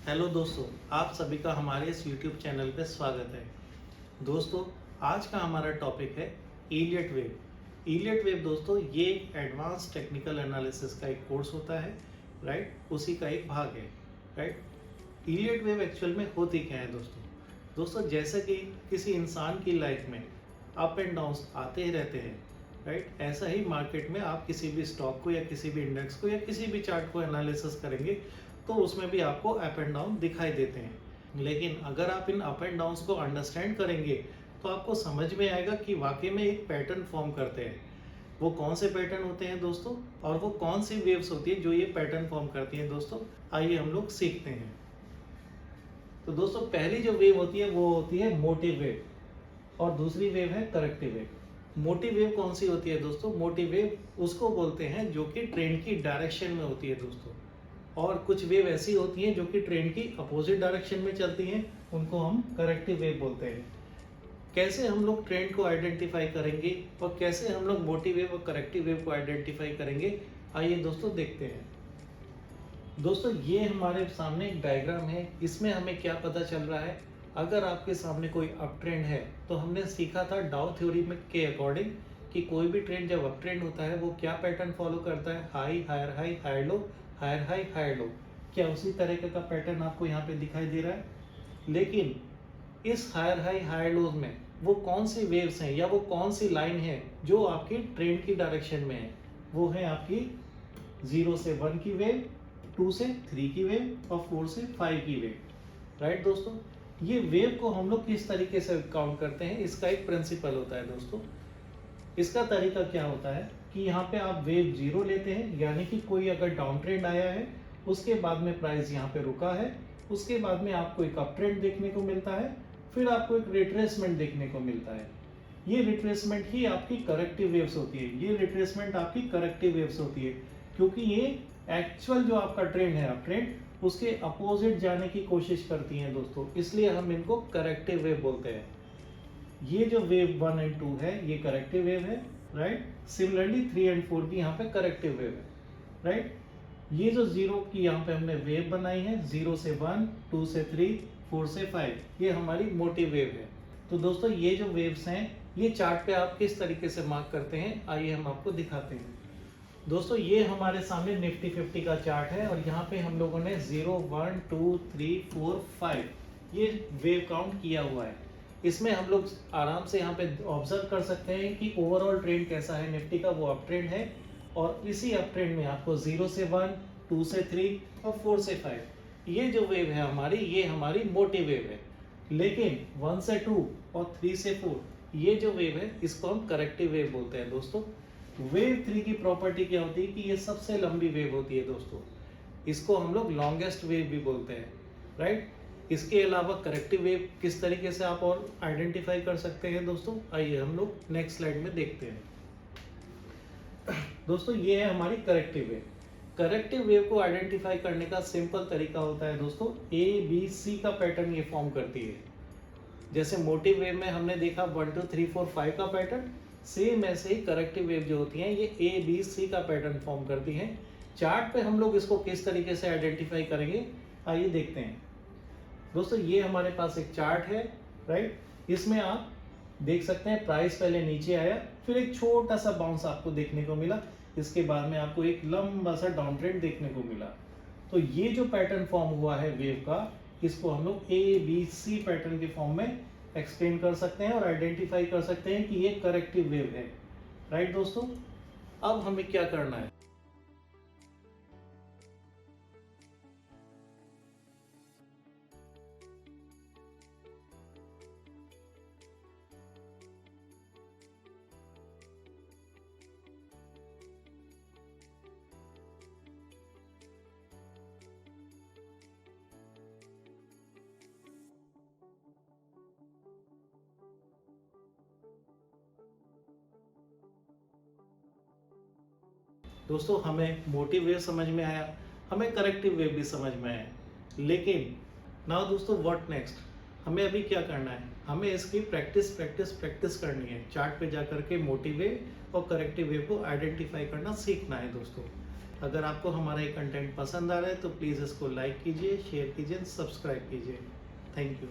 Hello दोस्तों, आप सभी का हमारे इस YouTube चैनल पे स्वागत है। दोस्तों, आज का हमारा टॉपिक है इलियट वेव। इलियट वेव दोस्तों ये एक एडवांस टेक्निकल एनालिसिस का एक कोर्स होता है, राइट? उसी का एक भाग है, राइट? इलियट वेव एक्चुअल में होती क्या है दोस्तों? दोस्तों, जैसे कि किसी इंसान की लाइफ में अप एंड डाउन्स आते ही रहते हैं, राइट? ऐसा ही मार्केट में आप किसी भी स्टॉक को या किसी भी इंडेक्स को या किसी भी चार्ट को एनालिसिस करेंगे तो उसमें भी आपको अप एंड डाउन दिखाई देते हैं। लेकिन अगर आप इन अप एंड डाउन्स को अंडरस्टैंड करेंगे तो आपको समझ में आएगा कि वाकई में एक पैटर्न फॉर्म करते हैं। वो कौन से पैटर्न होते हैं दोस्तों, और वो कौन सी वेव्स होती है जो ये पैटर्न फॉर्म करती हैं दोस्तों, आइए हम लोग सीखते हैं। तो दोस्तों, पहली जो वेव होती है वो होती है मोटिव वेव और दूसरी वेव है करेक्टिव वेव। मोटिव वेव कौन सी होती है दोस्तों? मोटिव वेव उसको बोलते हैं जो कि ट्रेंड की डायरेक्शन में होती है दोस्तों, और कुछ वेव ऐसी होती हैं जो कि ट्रेंड की अपोजिट डायरेक्शन में चलती हैं, उनको हम करेक्टिव वेव बोलते हैं। कैसे हम लोग ट्रेंड को आइडेंटिफाई करेंगे और कैसे हम लोग मोटिव वेव और करेक्टिव वेव को आइडेंटिफाई करेंगे, आइए दोस्तों देखते हैं। दोस्तों, ये हमारे सामने एक डायग्राम है, इसमें हमें क्या पता चल रहा है। अगर आपके सामने कोई अप ट्रेंड है तो हमने सीखा था डाउ थ्योरी में के अकॉर्डिंग कि कोई भी ट्रेंड जब अप ट्रेंड होता है वो क्या पैटर्न फॉलो करता है, high high higher low, higher high higher low. क्या उसी तरीके का पैटर्न आपको यहाँ पे दिखाई दे रहा है? लेकिन इस हायर हाई हायर लोज में वो कौन सी वेव्स हैं या वो कौन सी लाइन है जो आपकी ट्रेंड की डायरेक्शन में है? वो है आपकी 0 से 1 की वेव, 2 से 3 की वेव और 4 से 5 की वेव, राइट दोस्तों? ये वेव को हम लोग किस तरीके से काउंट करते हैं, इसका एक प्रिंसिपल होता है दोस्तों। इसका तरीका क्या होता है कि यहाँ पे आप वेव 0 लेते हैं, यानी कि कोई अगर डाउन ट्रेंड आया है, उसके बाद में प्राइस यहाँ पे रुका है, उसके बाद में आपको एक अप ट्रेंड देखने को मिलता है, फिर आपको एक रिट्रेसमेंट देखने को मिलता है। ये रिट्रेसमेंट ही आपकी करेक्टिव वेव्स होती है, ये रिट्रेसमेंट आपकी करेक्टिव वेव्स होती है, क्योंकि ये एक्चुअल जो आपका ट्रेंड है अप ट्रेंड, उसके अपोजिट जाने की कोशिश करती हैं दोस्तों, इसलिए हम इनको करेक्टिव वेव बोलते हैं। ये जो वेव 1 एंड 2 है ये करेक्टिव वेव है, राइट? सिमिलरली 3 एंड 4 भी यहाँ पे करेक्टिव वेव है, राइट? ये जो 0 की यहाँ पे हमने वेव बनाई है, 0 से 1, 2 से 3, 4 से 5, ये हमारी मोटिव वेव है। तो दोस्तों, ये जो वेव्स हैं ये चार्ट पे आप किस तरीके से मार्क करते हैं, आइए हम आपको दिखाते हैं। दोस्तों, ये हमारे सामने निफ्टी 50 का चार्ट है और यहाँ पे हम लोगों ने 0, 1, 2, 3, 4, 5 ये वेव काउंट किया हुआ है। इसमें हम लोग आराम से यहाँ पे ऑब्जर्व कर सकते हैं कि ओवरऑल ट्रेंड कैसा है निफ्टी का, वो अप ट्रेंड है। और इसी अप ट्रेंड में आपको 0 से 1, 2 से 3 और 4 से 5 ये जो वेव है हमारी, ये हमारी मोटिव वेव है। लेकिन 1 से 2 और 3 से 4 ये जो वेव है इसको हम करेक्टिव वेव बोलते हैं दोस्तों। वेव 3 की प्रॉपर्टी क्या होती है कि ये सबसे लंबी वेव होती है दोस्तों, इसको हम लोग लॉन्गेस्ट वेव भी बोलते हैं, राइट? इसके अलावा करेक्टिव वेव किस तरीके से आप और आइडेंटिफाई कर सकते हैं दोस्तों, आइए हम लोग नेक्स्ट स्लाइड में देखते हैं। दोस्तों, ये है हमारी करेक्टिव वेव। करेक्टिव वेव को आइडेंटिफाई करने का सिंपल तरीका होता है दोस्तों, ABC का पैटर्न ये फॉर्म करती है। जैसे मोटिव वेव में हमने देखा 1, 2, 3, 4, 5 का पैटर्न, सेम ऐसे ही करेक्टिव वेव जो होती हैं ये ABC का पैटर्न फॉर्म करती हैं। चार्ट पे हम लोग इसको किस तरीके से आइडेंटिफाई करेंगे, आइए देखते हैं। दोस्तों, ये हमारे पास एक चार्ट है, राइट? इसमें आप देख सकते हैं प्राइस पहले नीचे आया, फिर एक छोटा सा बाउंस आपको देखने को मिला, इसके बाद में आपको एक लंबा सा डाउन ट्रेंड देखने को मिला। तो ये जो पैटर्न फॉर्म हुआ है वेव का, इसको हम लोग ABC पैटर्न के फॉर्म में एक्सप्लेन कर सकते हैं और आइडेंटिफाई कर सकते हैं कि ये करेक्टिव वेव है, राइट दोस्तों? अब हमें क्या करना है? दोस्तों, हमें मोटिव वेव समझ में आया, हमें करेक्टिव वेव भी समझ में आया, लेकिन नाउ दोस्तों व्हाट नेक्स्ट? हमें अभी क्या करना है? हमें इसकी प्रैक्टिस प्रैक्टिस प्रैक्टिस करनी है। चार्ट पे जा करके मोटिव वेव और करेक्टिव वेव को आइडेंटिफाई करना सीखना है दोस्तों। अगर आपको हमारा ये कंटेंट पसंद आ रहा है तो प्लीज़ इसको लाइक कीजिए, शेयर कीजिए, सब्सक्राइब कीजिए। Thank you.